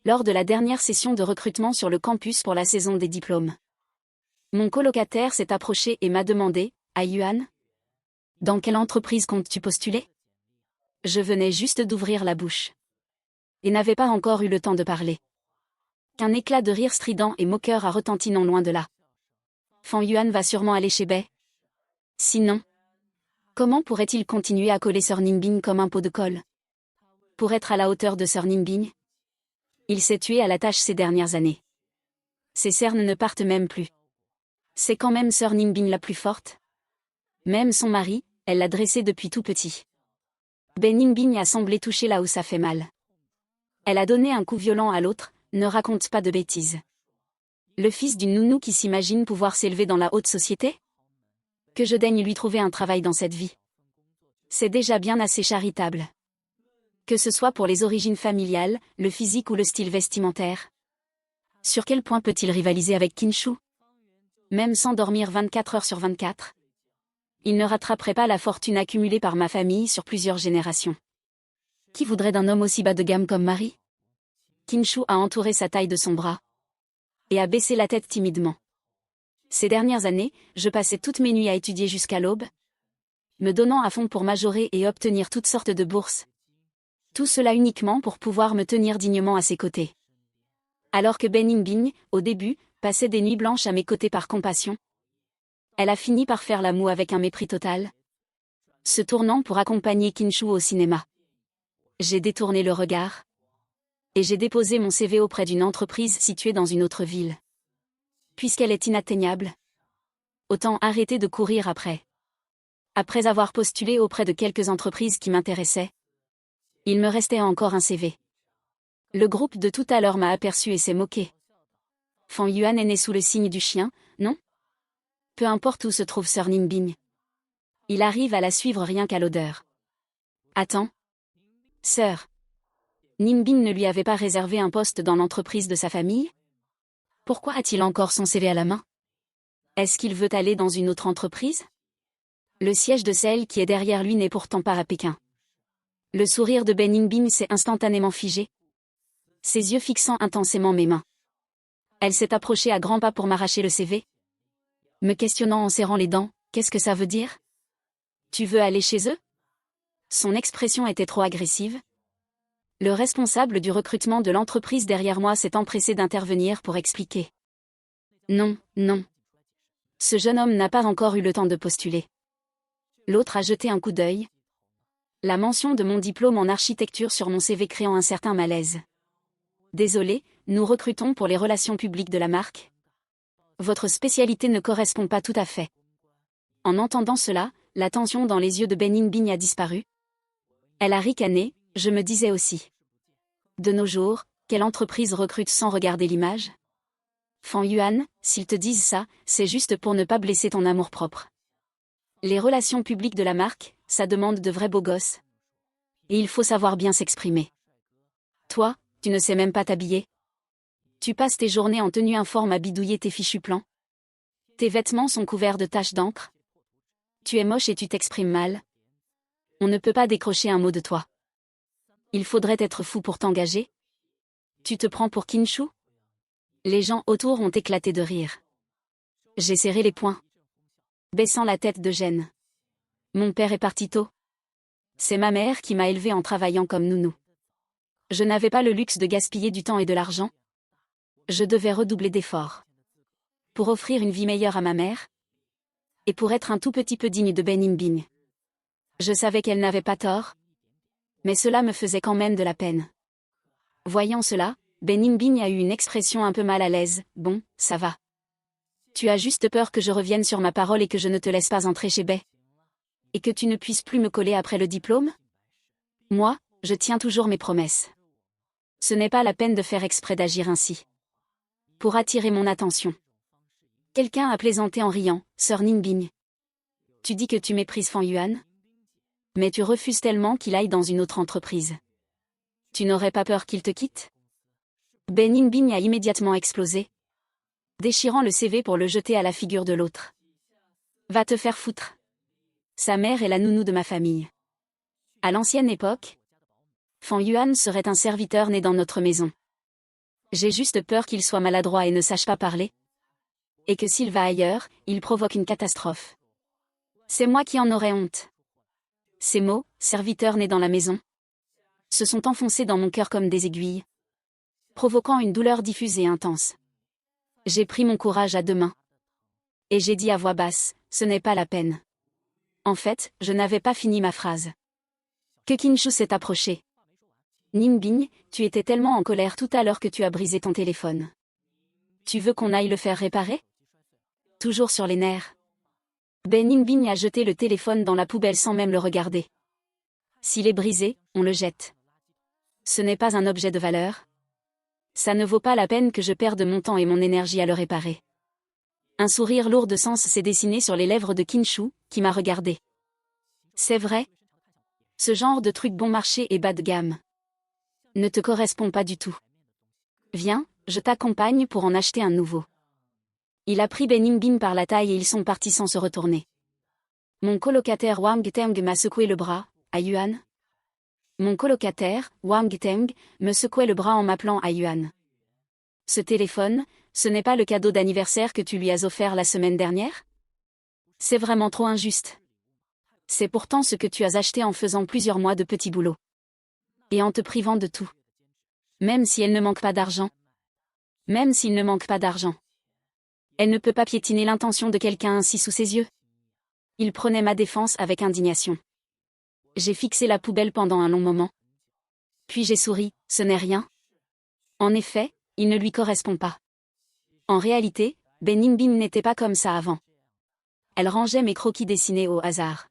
lors de la dernière session de recrutement sur le campus pour la saison des diplômes. Mon colocataire s'est approché et m'a demandé, « Ah Yuan, dans quelle entreprise comptes-tu postuler ?» Je venais juste d'ouvrir la bouche. Et n'avais pas encore eu le temps de parler. Qu'un éclat de rire strident et moqueur a retenti non loin de là. Fan Yuan va sûrement aller chez Bei. Sinon, comment pourrait-il continuer à coller Sir Ninbing comme un pot de colle? Pour être à la hauteur de Sir Ninbing, il s'est tué à la tâche ces dernières années. Ses cernes ne partent même plus. C'est quand même Sir Ninbing la plus forte. Même son mari, elle l'a dressé depuis tout petit. Bei Ninbing a semblé toucher là où ça fait mal. Elle a donné un coup violent à l'autre, ne raconte pas de bêtises. Le fils d'une nounou qui s'imagine pouvoir s'élever dans la haute société? Que je daigne lui trouver un travail dans cette vie. C'est déjà bien assez charitable. Que ce soit pour les origines familiales, le physique ou le style vestimentaire. Sur quel point peut-il rivaliser avec Qin Shu? Même sans dormir 24 heures sur 24. Il ne rattraperait pas la fortune accumulée par ma famille sur plusieurs générations. Qui voudrait d'un homme aussi bas de gamme comme mari? Qin Shu a entouré sa taille de son bras. Et a baissé la tête timidement. Ces dernières années, je passais toutes mes nuits à étudier jusqu'à l'aube, me donnant à fond pour majorer et obtenir toutes sortes de bourses. Tout cela uniquement pour pouvoir me tenir dignement à ses côtés. Alors que Bei Ninbing, au début, passait des nuits blanches à mes côtés par compassion, elle a fini par faire la moue avec un mépris total, se tournant pour accompagner Qin Shu au cinéma. J'ai détourné le regard. Et j'ai déposé mon CV auprès d'une entreprise située dans une autre ville. Puisqu'elle est inatteignable, autant arrêter de courir après. Après avoir postulé auprès de quelques entreprises qui m'intéressaient, il me restait encore un CV. Le groupe de tout à l'heure m'a aperçu et s'est moqué. Fan Yuan est né sous le signe du chien, non? Peu importe où se trouve Sir Ninbing. Il arrive à la suivre rien qu'à l'odeur. Attends. Sir Ninbing ne lui avait pas réservé un poste dans l'entreprise de sa famille? Pourquoi a-t-il encore son CV à la main? Est-ce qu'il veut aller dans une autre entreprise? Le siège de celle qui est derrière lui n'est pourtant pas à Pékin. Le sourire de Bei Ninbing s'est instantanément figé, ses yeux fixant intensément mes mains. Elle s'est approchée à grands pas pour m'arracher le CV, me questionnant en serrant les dents, qu'est-ce que ça veut dire? Tu veux aller chez eux? Son expression était trop agressive. Le responsable du recrutement de l'entreprise derrière moi s'est empressé d'intervenir pour expliquer. Non, non. Ce jeune homme n'a pas encore eu le temps de postuler. L'autre a jeté un coup d'œil. La mention de mon diplôme en architecture sur mon CV créant un certain malaise. Désolé, nous recrutons pour les relations publiques de la marque. Votre spécialité ne correspond pas tout à fait. En entendant cela, la tension dans les yeux de Bei Ninbing a disparu. Elle a ricané, je me disais aussi. De nos jours, quelle entreprise recrute sans regarder l'image? Fan Yuan, s'ils te disent ça, c'est juste pour ne pas blesser ton amour-propre. Les relations publiques de la marque, ça demande de vrais beaux gosses. Et il faut savoir bien s'exprimer. Toi, tu ne sais même pas t'habiller. Tu passes tes journées en tenue informe à bidouiller tes fichus plans. Tes vêtements sont couverts de taches d'encre. Tu es moche et tu t'exprimes mal. On ne peut pas décrocher un mot de toi. Il faudrait être fou pour t'engager. Tu te prends pour Qin Shu? Les gens autour ont éclaté de rire. J'ai serré les poings, baissant la tête de gêne. Mon père est parti tôt. C'est ma mère qui m'a élevé en travaillant comme nounou. Je n'avais pas le luxe de gaspiller du temps et de l'argent. Je devais redoubler d'efforts. Pour offrir une vie meilleure à ma mère. Et pour être un tout petit peu digne de Bei Ninbing. Je savais qu'elle n'avait pas tort. Mais cela me faisait quand même de la peine. Voyant cela, Bei Ninbing a eu une expression un peu mal à l'aise. Bon, ça va. Tu as juste peur que je revienne sur ma parole et que je ne te laisse pas entrer chez Bei. Et que tu ne puisses plus me coller après le diplôme? Moi, je tiens toujours mes promesses. Ce n'est pas la peine de faire exprès d'agir ainsi. Pour attirer mon attention. Quelqu'un a plaisanté en riant, Sir Ninbing. Tu dis que tu méprises Fan Yuan? Mais tu refuses tellement qu'il aille dans une autre entreprise. Tu n'aurais pas peur qu'il te quitte? Bei Ninbing a immédiatement explosé, déchirant le CV pour le jeter à la figure de l'autre. Va te faire foutre. Sa mère est la nounou de ma famille. À l'ancienne époque, Fan Yuan serait un serviteur né dans notre maison. J'ai juste peur qu'il soit maladroit et ne sache pas parler. Et que s'il va ailleurs, il provoque une catastrophe. C'est moi qui en aurais honte. Ces mots, serviteur né dans la maison, se sont enfoncés dans mon cœur comme des aiguilles, provoquant une douleur diffuse et intense. J'ai pris mon courage à deux mains. Et j'ai dit à voix basse, ce n'est pas la peine. En fait, je n'avais pas fini ma phrase. Que Kinshu s'est approché. Nimbin, tu étais tellement en colère tout à l'heure que tu as brisé ton téléphone. Tu veux qu'on aille le faire réparer? Toujours sur les nerfs. Nimbin a jeté le téléphone dans la poubelle sans même le regarder. S'il est brisé, on le jette. Ce n'est pas un objet de valeur. Ça ne vaut pas la peine que je perde mon temps et mon énergie à le réparer. Un sourire lourd de sens s'est dessiné sur les lèvres de Kinshu, qui m'a regardé. C'est vrai? Ce genre de truc bon marché et bas de gamme ne te correspond pas du tout. Viens, je t'accompagne pour en acheter un nouveau. Il a pris Nimbin par la taille et ils sont partis sans se retourner. Mon colocataire Wang Teng m'a secoué le bras, Ayuan. Mon colocataire, Wang Teng, me secouait le bras en m'appelant Ayuan. Ce téléphone, ce n'est pas le cadeau d'anniversaire que tu lui as offert la semaine dernière? C'est vraiment trop injuste. C'est pourtant ce que tu as acheté en faisant plusieurs mois de petits boulots. Et en te privant de tout. Même si elle ne manque pas d'argent. Même s'il ne manque pas d'argent. Elle ne peut pas piétiner l'intention de quelqu'un ainsi sous ses yeux. Il prenait ma défense avec indignation. J'ai fixé la poubelle pendant un long moment. Puis j'ai souri, ce n'est rien. En effet, il ne lui correspond pas. En réalité, Nimbin n'était pas comme ça avant. Elle rangeait mes croquis dessinés au hasard.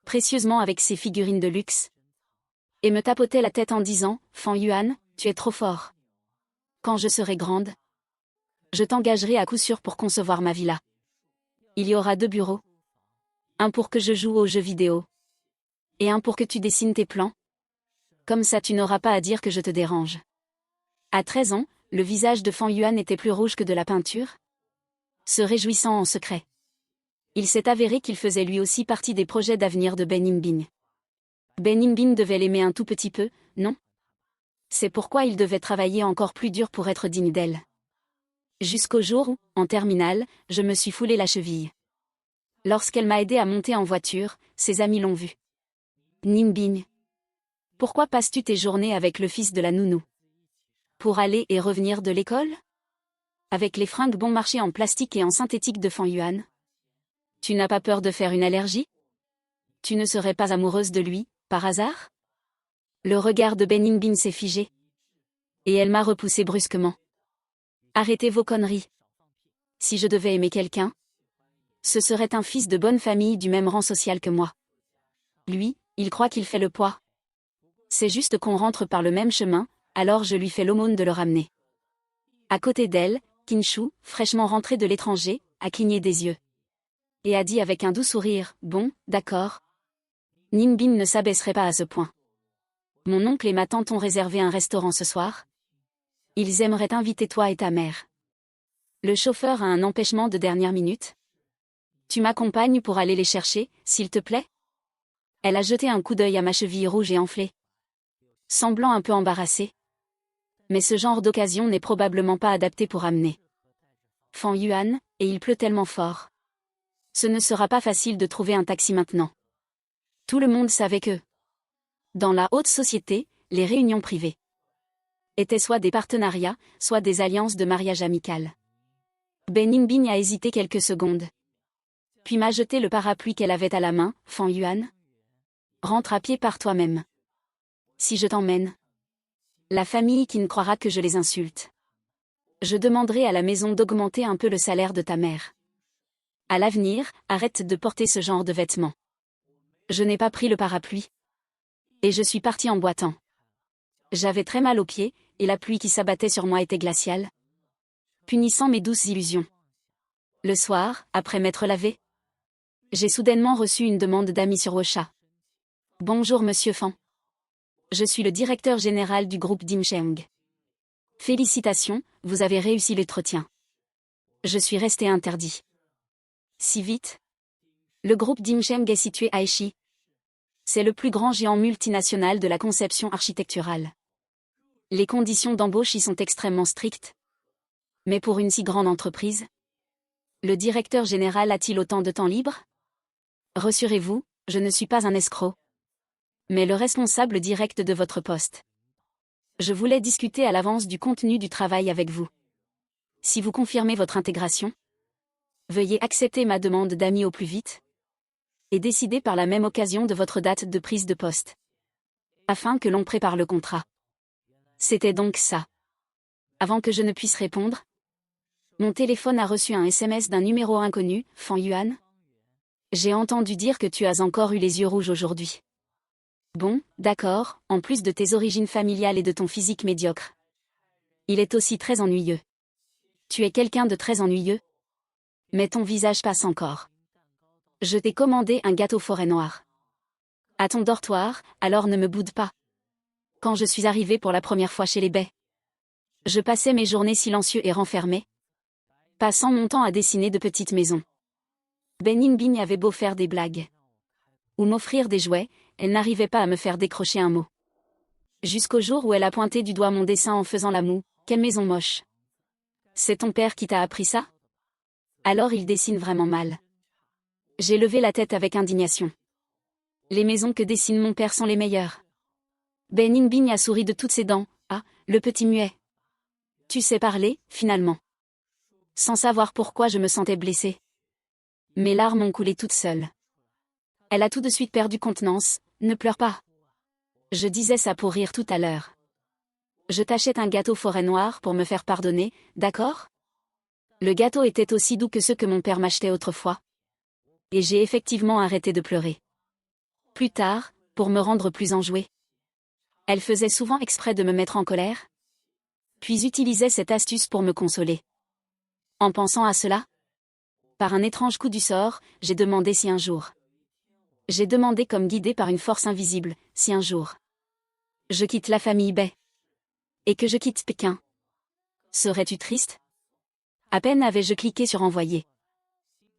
Précieusement avec ses figurines de luxe. Et me tapotait la tête en disant, Fan Yuan, tu es trop fort. Quand je serai grande, je t'engagerai à coup sûr pour concevoir ma villa. Il y aura 2 bureaux. Un pour que je joue aux jeux vidéo. Et un pour que tu dessines tes plans. Comme ça tu n'auras pas à dire que je te dérange. À 13 ans, le visage de Fan Yuan était plus rouge que de la peinture. Se réjouissant en secret. Il s'est avéré qu'il faisait lui aussi partie des projets d'avenir de Nimbin. Nimbin devait l'aimer un tout petit peu, non? C'est pourquoi il devait travailler encore plus dur pour être digne d'elle. Jusqu'au jour où, en terminale, je me suis foulé la cheville. Lorsqu'elle m'a aidé à monter en voiture, ses amis l'ont vu. Nimbin. Pourquoi passes-tu tes journées avec le fils de la nounou? Pour aller et revenir de l'école? Avec les fringues bon marché en plastique et en synthétique de Fan Yuan? Tu n'as pas peur de faire une allergie? Tu ne serais pas amoureuse de lui, par hasard? Le regard de Nimbin s'est figé. Et elle m'a repoussé brusquement. Arrêtez vos conneries. Si je devais aimer quelqu'un, ce serait un fils de bonne famille du même rang social que moi. Lui, il croit qu'il fait le poids. C'est juste qu'on rentre par le même chemin, alors je lui fais l'aumône de le ramener. À côté d'elle, Kinshu, fraîchement rentré de l'étranger, a cligné des yeux. Et a dit avec un doux sourire, bon, d'accord. Nimbin ne s'abaisserait pas à ce point. Mon oncle et ma tante ont réservé un restaurant ce soir. Ils aimeraient t'inviter toi et ta mère. Le chauffeur a un empêchement de dernière minute. Tu m'accompagnes pour aller les chercher, s'il te plaît? Elle a jeté un coup d'œil à ma cheville rouge et enflée. Semblant un peu embarrassée. Mais ce genre d'occasion n'est probablement pas adapté pour amener Fan Yuan, et il pleut tellement fort. Ce ne sera pas facile de trouver un taxi maintenant. Tout le monde savait que, dans la haute société, les réunions privées étaient soit des partenariats, soit des alliances de mariage amical. Nimbin a hésité quelques secondes. Puis m'a jeté le parapluie qu'elle avait à la main, Fan Yuan. Rentre à pied par toi-même. Si je t'emmène. La famille qui ne croira que je les insulte. Je demanderai à la maison d'augmenter un peu le salaire de ta mère. À l'avenir, arrête de porter ce genre de vêtements. Je n'ai pas pris le parapluie. Et je suis partie en boitant. J'avais très mal aux pieds, et la pluie qui s'abattait sur moi était glaciale, punissant mes douces illusions. Le soir, après m'être lavé, j'ai soudainement reçu une demande d'amis sur WeChat. Bonjour Monsieur Fan. Je suis le directeur général du groupe Dimcheng. Félicitations, vous avez réussi l'entretien. Je suis resté interdit. Si vite? Le groupe Dimcheng est situé à Aichi. C'est le plus grand géant multinational de la conception architecturale. Les conditions d'embauche y sont extrêmement strictes. Mais pour une si grande entreprise, le directeur général a-t-il autant de temps libre? Rassurez-vous, je ne suis pas un escroc, mais le responsable direct de votre poste. Je voulais discuter à l'avance du contenu du travail avec vous. Si vous confirmez votre intégration, veuillez accepter ma demande d'amis au plus vite et décider par la même occasion de votre date de prise de poste, afin que l'on prépare le contrat. C'était donc ça. Avant que je ne puisse répondre, mon téléphone a reçu un SMS d'un numéro inconnu, Fan Yuan. J'ai entendu dire que tu as encore eu les yeux rouges aujourd'hui. Bon, d'accord, en plus de tes origines familiales et de ton physique médiocre. Il est aussi très ennuyeux. Tu es quelqu'un de très ennuyeux. Mais ton visage passe encore. Je t'ai commandé un gâteau forêt noire. À ton dortoir, alors ne me boude pas. Quand je suis arrivé pour la première fois chez les baies, je passais mes journées silencieux et renfermé, passant mon temps à dessiner de petites maisons. Ben Yingbing avait beau faire des blagues ou m'offrir des jouets, elle n'arrivait pas à me faire décrocher un mot. Jusqu'au jour où elle a pointé du doigt mon dessin en faisant la moue. Quelle maison moche. C'est ton père qui t'a appris ça? Alors il dessine vraiment mal. J'ai levé la tête avec indignation. Les maisons que dessine mon père sont les meilleures. Ben Yingbing a souri de toutes ses dents. Ah, le petit muet. Tu sais parler, finalement. Sans savoir pourquoi je me sentais blessée. Mes larmes ont coulé toutes seules. Elle a tout de suite perdu contenance. Ne pleure pas. Je disais ça pour rire tout à l'heure. Je t'achète un gâteau forêt noire pour me faire pardonner, d'accord? Le gâteau était aussi doux que ceux que mon père m'achetait autrefois. Et j'ai effectivement arrêté de pleurer. Plus tard, pour me rendre plus enjouée, elle faisait souvent exprès de me mettre en colère, puis utilisait cette astuce pour me consoler. En pensant à cela, par un étrange coup du sort, j'ai demandé si un jour. J'ai demandé comme guidée par une force invisible, si un jour je quitte la famille Bai et que je quitte Pékin. Serais-tu triste? À peine avais-je cliqué sur envoyer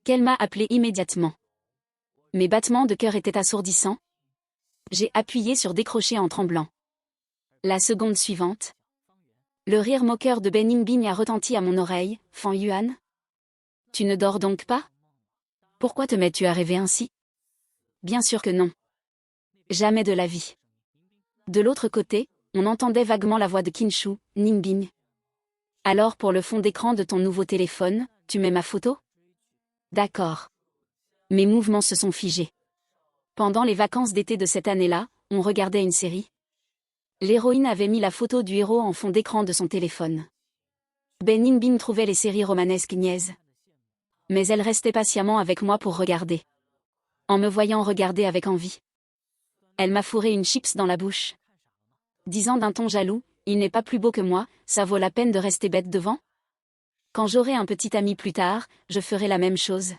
qu'elle m'a appelé immédiatement. Mes battements de cœur étaient assourdissants. J'ai appuyé sur décrocher en tremblant. La seconde suivante, le rire moqueur de Ben Yingbing a retenti à mon oreille. Fan Yuan? Tu ne dors donc pas? Pourquoi te mets-tu à rêver ainsi? Bien sûr que non. Jamais de la vie. De l'autre côté, on entendait vaguement la voix de Qinshu, Yingbing. Alors pour le fond d'écran de ton nouveau téléphone, tu mets ma photo? D'accord. Mes mouvements se sont figés. Pendant les vacances d'été de cette année-là, on regardait une série. L'héroïne avait mis la photo du héros en fond d'écran de son téléphone. Ben Yingbing trouvait les séries romanesques niaises. Mais elle restait patiemment avec moi pour regarder. En me voyant regarder avec envie, elle m'a fourré une chips dans la bouche, disant d'un ton jaloux, il n'est pas plus beau que moi, ça vaut la peine de rester bête devant? Quand j'aurai un petit ami plus tard, je ferai la même chose.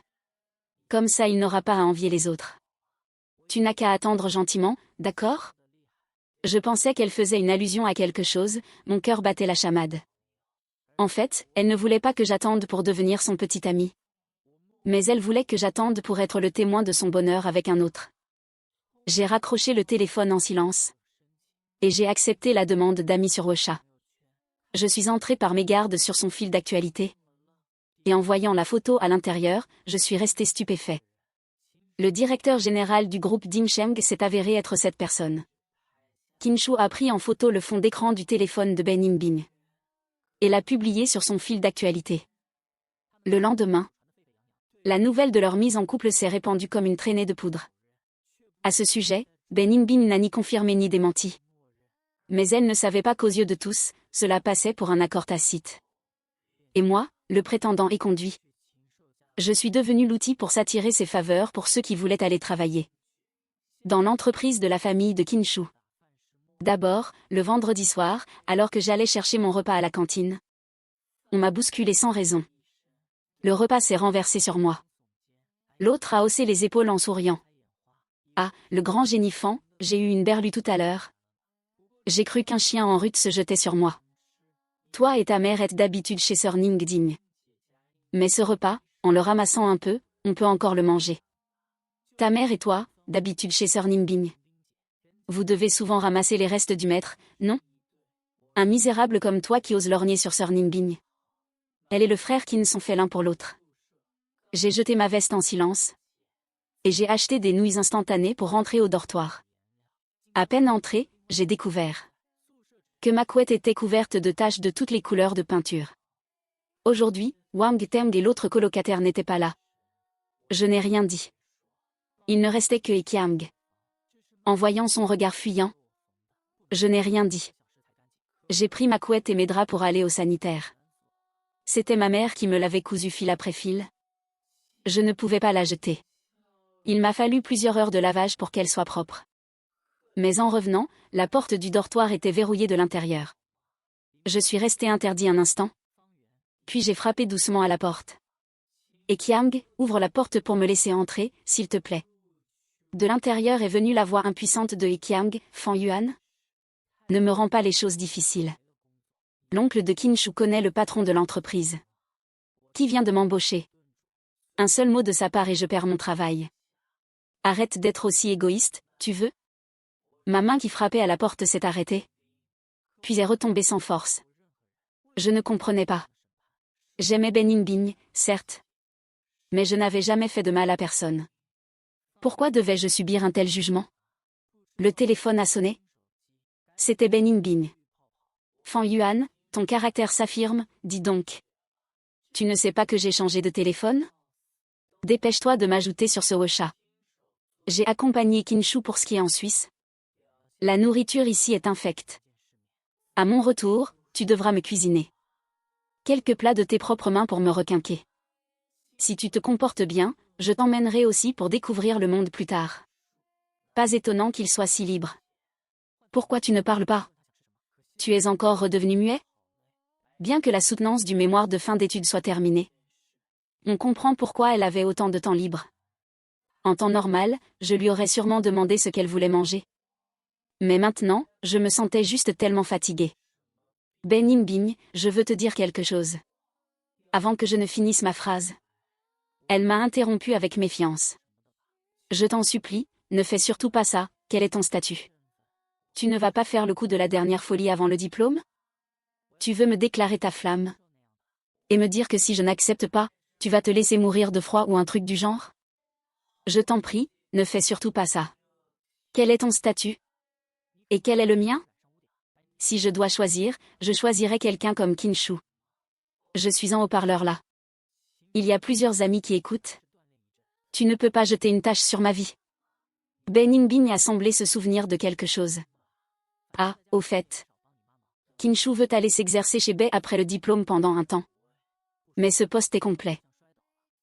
Comme ça il n'aura pas à envier les autres. Tu n'as qu'à attendre gentiment, d'accord? Je pensais qu'elle faisait une allusion à quelque chose, mon cœur battait la chamade. En fait, elle ne voulait pas que j'attende pour devenir son petit ami. Mais elle voulait que j'attende pour être le témoin de son bonheur avec un autre. J'ai raccroché le téléphone en silence. Et j'ai accepté la demande d'amis sur WeChat. Je suis entré par mégarde sur son fil d'actualité. Et en voyant la photo à l'intérieur, je suis resté stupéfait. Le directeur général du groupe Dingsheng s'est avéré être cette personne. Qinshu a pris en photo le fond d'écran du téléphone de Ben Yingbing. Et l'a publié sur son fil d'actualité. Le lendemain, la nouvelle de leur mise en couple s'est répandue comme une traînée de poudre. À ce sujet, Ben Yingbing n'a ni confirmé ni démenti. Mais elle ne savait pas qu'aux yeux de tous, cela passait pour un accord tacite. Et moi, le prétendant éconduit. Je suis devenu l'outil pour s'attirer ses faveurs pour ceux qui voulaient aller travailler dans l'entreprise de la famille de Qinshu. D'abord, le vendredi soir, alors que j'allais chercher mon repas à la cantine, on m'a bousculé sans raison. Le repas s'est renversé sur moi. L'autre a haussé les épaules en souriant. Ah, le grand génie Fan, j'ai eu une berlue tout à l'heure. J'ai cru qu'un chien en rut se jetait sur moi. Toi et ta mère êtes d'habitude chez Sœur Ningding. Mais ce repas, en le ramassant un peu, on peut encore le manger. Ta mère et toi, d'habitude chez Sœur Ningbing. Vous devez souvent ramasser les restes du maître, non? Un misérable comme toi qui ose lorgner sur Sir Nimbing. Elle et le frère qui ne sont faits l'un pour l'autre. J'ai jeté ma veste en silence. Et j'ai acheté des nouilles instantanées pour rentrer au dortoir. À peine entrée, j'ai découvert que ma couette était couverte de taches de toutes les couleurs de peinture. Aujourd'hui, Wang Teng et l'autre colocataire n'étaient pas là. Je n'ai rien dit. Il ne restait que Ekiang. En voyant son regard fuyant, je n'ai rien dit. J'ai pris ma couette et mes draps pour aller au sanitaire. C'était ma mère qui me l'avait cousu fil après fil. Je ne pouvais pas la jeter. Il m'a fallu plusieurs heures de lavage pour qu'elle soit propre. Mais en revenant, la porte du dortoir était verrouillée de l'intérieur. Je suis resté interdit un instant. Puis j'ai frappé doucement à la porte. Ekiang, ouvre la porte pour me laisser entrer, s'il te plaît. De l'intérieur est venue la voix impuissante de Ekiang, Fan Yuan. Ne me rends pas les choses difficiles. L'oncle de Qinshu connaît le patron de l'entreprise. Qui vient de m'embaucher. Un seul mot de sa part et je perds mon travail. Arrête d'être aussi égoïste, tu veux? Ma main qui frappait à la porte s'est arrêtée. Puis est retombée sans force. Je ne comprenais pas. J'aimais Ben Yingbing, certes. Mais je n'avais jamais fait de mal à personne. Pourquoi devais-je subir un tel jugement? Le téléphone a sonné. C'était Ben Yingbing. Fan Yuan, ton caractère s'affirme, dis donc. Tu ne sais pas que j'ai changé de téléphone? Dépêche-toi de m'ajouter sur ce WeChat. J'ai accompagné Qinshu pour skier en Suisse. La nourriture ici est infecte. À mon retour, tu devras me cuisiner quelques plats de tes propres mains pour me requinquer. Si tu te comportes bien, je t'emmènerai aussi pour découvrir le monde plus tard. Pas étonnant qu'il soit si libre. Pourquoi tu ne parles pas? Tu es encore redevenu muet? Bien que la soutenance du mémoire de fin d'études soit terminée. On comprend pourquoi elle avait autant de temps libre. En temps normal, je lui aurais sûrement demandé ce qu'elle voulait manger. Mais maintenant, je me sentais juste tellement fatiguée. Ben Yingbing, je veux te dire quelque chose. Avant que je ne finisse ma phrase. Elle m'a interrompu avec méfiance. Je t'en supplie, ne fais surtout pas ça, quel est ton statut? Tu ne vas pas faire le coup de la dernière folie avant le diplôme? Tu veux me déclarer ta flamme? Et me dire que si je n'accepte pas, tu vas te laisser mourir de froid ou un truc du genre? Je t'en prie, ne fais surtout pas ça. Quel est ton statut? Et quel est le mien? Si je dois choisir, je choisirais quelqu'un comme Qinshu. Je suis en haut-parleur là. Il y a plusieurs amis qui écoutent. Tu ne peux pas jeter une tache sur ma vie. Ben Yingbing a semblé se souvenir de quelque chose. Ah, au fait. Qinshu veut aller s'exercer chez Bei après le diplôme pendant un temps. Mais ce poste est complet.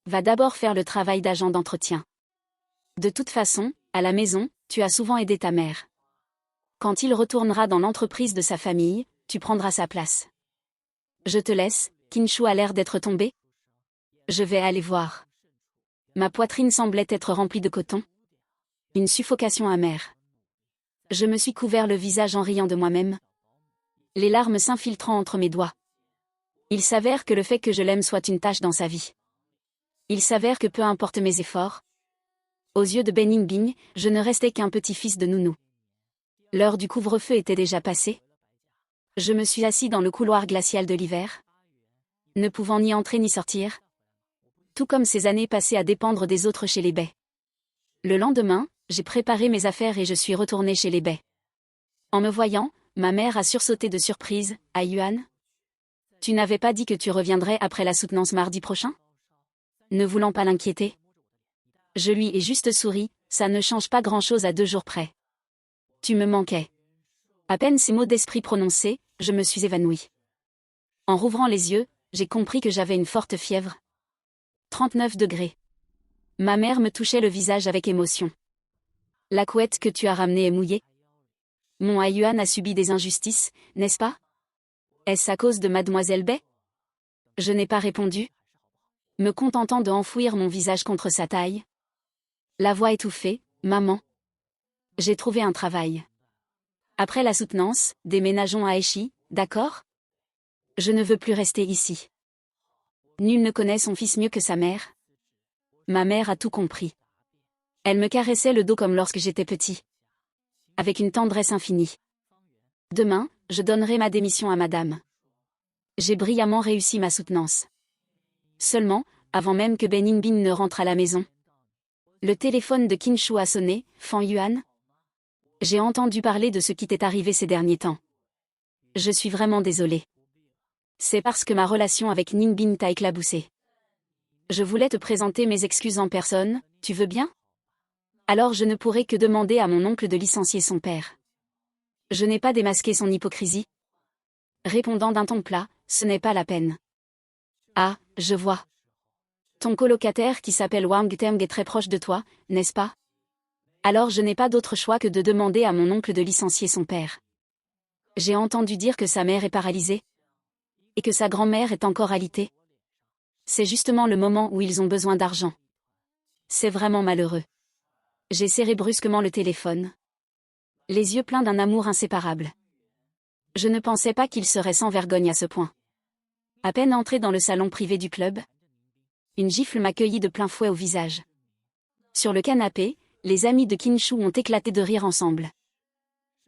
Va d'abord faire le travail d'agent d'entretien. De toute façon, à la maison, tu as souvent aidé ta mère. Quand il retournera dans l'entreprise de sa famille, tu prendras sa place. Je te laisse, Qinshu a l'air d'être tombé. Je vais aller voir. Ma poitrine semblait être remplie de coton. Une suffocation amère. Je me suis couvert le visage en riant de moi-même. Les larmes s'infiltrant entre mes doigts. Il s'avère que le fait que je l'aime soit une tâche dans sa vie. Il s'avère que peu importe mes efforts. Aux yeux de Ben Yingbing, je ne restais qu'un petit-fils de nounou. L'heure du couvre-feu était déjà passée. Je me suis assis dans le couloir glacial de l'hiver. Ne pouvant ni entrer ni sortir. Tout comme ces années passées à dépendre des autres chez les Bei. Le lendemain, j'ai préparé mes affaires et je suis retourné chez les Bei. En me voyant, ma mère a sursauté de surprise. Ah Yuan? Tu n'avais pas dit que tu reviendrais après la soutenance mardi prochain? Ne voulant pas l'inquiéter. Je lui ai juste souri, ça ne change pas grand-chose à 2 jours près. Tu me manquais. À peine ces mots d'esprit prononcés, je me suis évanouie. En rouvrant les yeux, j'ai compris que j'avais une forte fièvre. 39 degrés. Ma mère me touchait le visage avec émotion. La couette que tu as ramenée est mouillée. Mon Yuan a subi des injustices, n'est-ce pas? Est-ce à cause de Mademoiselle Bei? Je n'ai pas répondu. Me contentant de enfouir mon visage contre sa taille. La voix étouffée, maman. J'ai trouvé un travail. Après la soutenance, déménageons à Aichi, d'accord? Je ne veux plus rester ici. Nul ne connaît son fils mieux que sa mère. Ma mère a tout compris. Elle me caressait le dos comme lorsque j'étais petit. Avec une tendresse infinie. Demain, je donnerai ma démission à madame. J'ai brillamment réussi ma soutenance. Seulement, avant même que Ben Inbin ne rentre à la maison, le téléphone de Kinshu a sonné. Fan Yuan? J'ai entendu parler de ce qui t'est arrivé ces derniers temps. Je suis vraiment désolée. C'est parce que ma relation avec Ninbin t'a éclaboussé. Je voulais te présenter mes excuses en personne, tu veux bien? Alors je ne pourrai que demander à mon oncle de licencier son père. Je n'ai pas démasqué son hypocrisie. Répondant d'un ton plat, ce n'est pas la peine. Ah, je vois. Ton colocataire qui s'appelle Wang Teng est très proche de toi, n'est-ce pas? Alors je n'ai pas d'autre choix que de demander à mon oncle de licencier son père. J'ai entendu dire que sa mère est paralysée. Et que sa grand-mère est encore alitée. C'est justement le moment où ils ont besoin d'argent. C'est vraiment malheureux. J'ai serré brusquement le téléphone. Les yeux pleins d'un amour inséparable. Je ne pensais pas qu'il serait sans vergogne à ce point. À peine entré dans le salon privé du club, une gifle m'accueillit de plein fouet au visage. Sur le canapé, les amis de Kinshu ont éclaté de rire ensemble.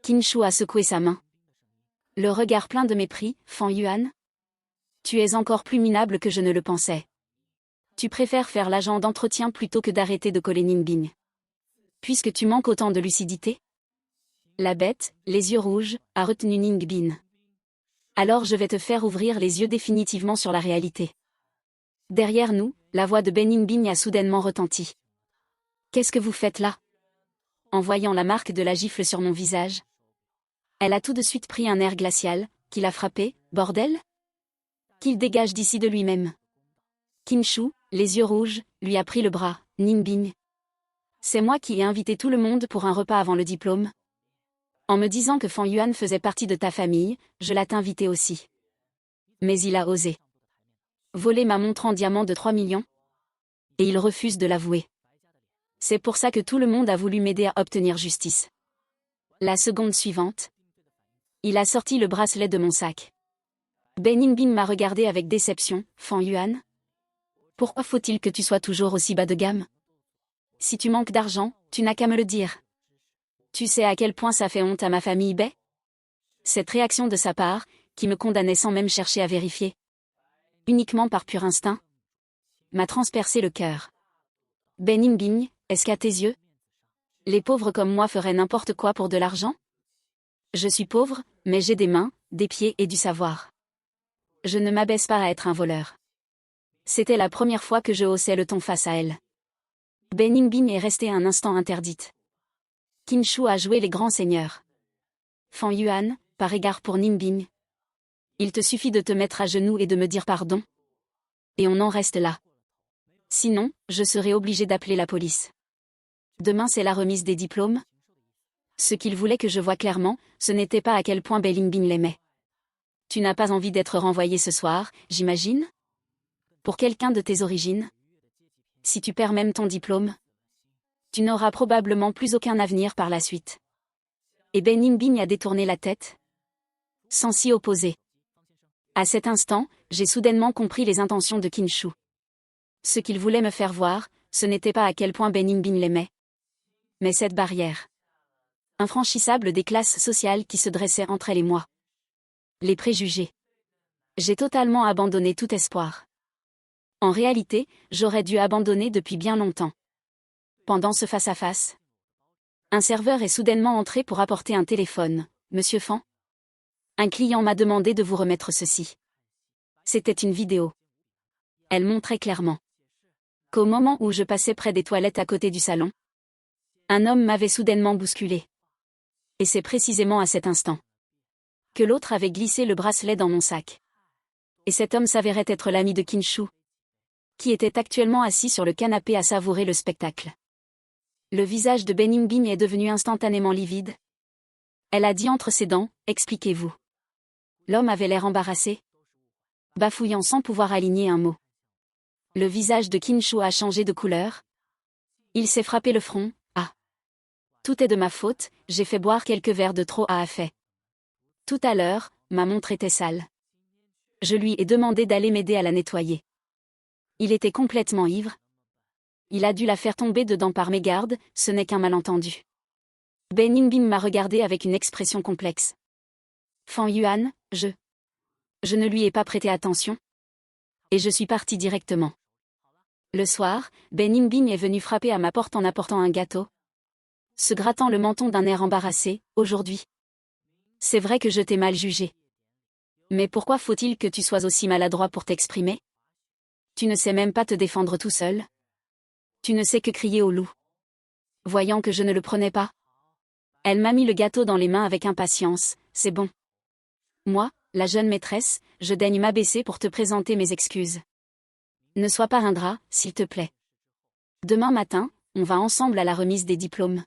Kinshu a secoué sa main. Le regard plein de mépris. Fan Yuan? Tu es encore plus minable que je ne le pensais. Tu préfères faire l'agent d'entretien plutôt que d'arrêter de coller Ninbin. Puisque tu manques autant de lucidité? La bête, les yeux rouges, a retenu Ninbin. Alors je vais te faire ouvrir les yeux définitivement sur la réalité. Derrière nous, la voix de Ben Ninbin a soudainement retenti. Qu'est-ce que vous faites là? En voyant la marque de la gifle sur mon visage. Elle a tout de suite pris un air glacial, qui l'a frappé. Bordel? Qu'il dégage d'ici de lui-même. Kinshu, les yeux rouges, lui a pris le bras. Ninbin. C'est moi qui ai invité tout le monde pour un repas avant le diplôme. En me disant que Fan Yuan faisait partie de ta famille, je l'ai invité aussi. Mais il a osé. Voler ma montre en diamant de 3 millions. Et il refuse de l'avouer. C'est pour ça que tout le monde a voulu m'aider à obtenir justice. La seconde suivante. Il a sorti le bracelet de mon sac. Ben Inbin m'a regardé avec déception. Fan Yuan? Pourquoi faut-il que tu sois toujours aussi bas de gamme? Si tu manques d'argent, tu n'as qu'à me le dire. Tu sais à quel point ça fait honte à ma famille Bei? Cette réaction de sa part, qui me condamnait sans même chercher à vérifier, uniquement par pur instinct, m'a transpercé le cœur. Ben Inbin, est-ce qu'à tes yeux, les pauvres comme moi feraient n'importe quoi pour de l'argent? Je suis pauvre, mais j'ai des mains, des pieds et du savoir. Je ne m'abaisse pas à être un voleur. C'était la première fois que je haussais le ton face à elle. Ben Inbin est restée un instant interdite. Kinshu a joué les grands seigneurs. Fan Yuan, par égard pour Ninbin. Il te suffit de te mettre à genoux et de me dire pardon. Et on en reste là. Sinon, je serai obligé d'appeler la police. Demain c'est la remise des diplômes. Ce qu'il voulait que je voie clairement, ce n'était pas à quel point Ben Inbin l'aimait. Tu n'as pas envie d'être renvoyé ce soir, j'imagine? Pour quelqu'un de tes origines? Si tu perds même ton diplôme, tu n'auras probablement plus aucun avenir par la suite. Et Ben Inbin a détourné la tête, sans s'y opposer. À cet instant, j'ai soudainement compris les intentions de Kinshu. Ce qu'il voulait me faire voir, ce n'était pas à quel point Ben Inbin l'aimait, mais cette barrière infranchissable des classes sociales qui se dressaient entre elle et moi. Les préjugés. J'ai totalement abandonné tout espoir. En réalité, j'aurais dû abandonner depuis bien longtemps. Pendant ce face-à-face, un serveur est soudainement entré pour apporter un téléphone. Monsieur Fan? Un client m'a demandé de vous remettre ceci. C'était une vidéo. Elle montrait clairement qu'au moment où je passais près des toilettes à côté du salon, un homme m'avait soudainement bousculé. Et c'est précisément à cet instant que l'autre avait glissé le bracelet dans mon sac. Et cet homme s'avérait être l'ami de Kinshu, qui était actuellement assis sur le canapé à savourer le spectacle. Le visage de Ben Inbin est devenu instantanément livide. Elle a dit entre ses dents, « Expliquez-vous ». L'homme avait l'air embarrassé, bafouillant sans pouvoir aligner un mot. Le visage de Kinshu a changé de couleur. Il s'est frappé le front. « Ah. Tout est de ma faute, j'ai fait boire quelques verres de trop à fait. Tout à l'heure, ma montre était sale. Je lui ai demandé d'aller m'aider à la nettoyer. Il était complètement ivre. Il a dû la faire tomber dedans par mégarde, ce n'est qu'un malentendu. Ben Inbin m'a regardé avec une expression complexe. Fan Yuan, je ne lui ai pas prêté attention. Et je suis partie directement. Le soir, Ben Inbin est venu frapper à ma porte en apportant un gâteau. Se grattant le menton d'un air embarrassé, aujourd'hui. C'est vrai que je t'ai mal jugé. Mais pourquoi faut-il que tu sois aussi maladroit pour t'exprimer? Tu ne sais même pas te défendre tout seul. Tu ne sais que crier au loup. Voyant que je ne le prenais pas. Elle m'a mis le gâteau dans les mains avec impatience, c'est bon. Moi, la jeune maîtresse, je daigne m'abaisser pour te présenter mes excuses. Ne sois pas ingrat, s'il te plaît. Demain matin, on va ensemble à la remise des diplômes.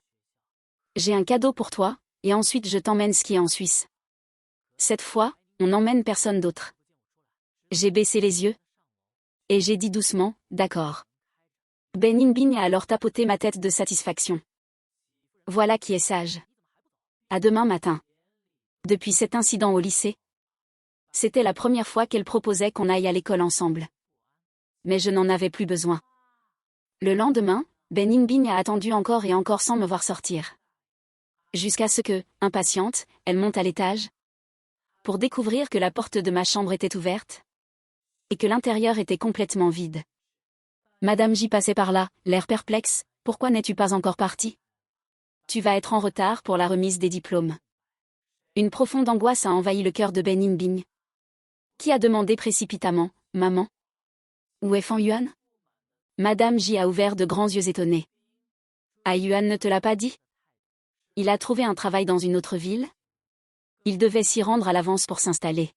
J'ai un cadeau pour toi, et ensuite je t'emmène skier en Suisse. Cette fois, on n'emmène personne d'autre. J'ai baissé les yeux. Et j'ai dit doucement, d'accord. Ben Inbin a alors tapoté ma tête de satisfaction. Voilà qui est sage. À demain matin. Depuis cet incident au lycée, c'était la première fois qu'elle proposait qu'on aille à l'école ensemble. Mais je n'en avais plus besoin. Le lendemain, Ben Inbin a attendu encore et encore sans me voir sortir. Jusqu'à ce que, impatiente, elle monte à l'étage. Pour découvrir que la porte de ma chambre était ouverte. Et que l'intérieur était complètement vide. Madame J passait par là, l'air perplexe, pourquoi n'es-tu pas encore partie? Tu vas être en retard pour la remise des diplômes. Une profonde angoisse a envahi le cœur de Ben Inbin. Qui a demandé précipitamment, maman? Où est Fan Yuan? Madame J a ouvert de grands yeux étonnés. Ah, Yuan ne te l'a pas dit? Il a trouvé un travail dans une autre ville? Il devait s'y rendre à l'avance pour s'installer.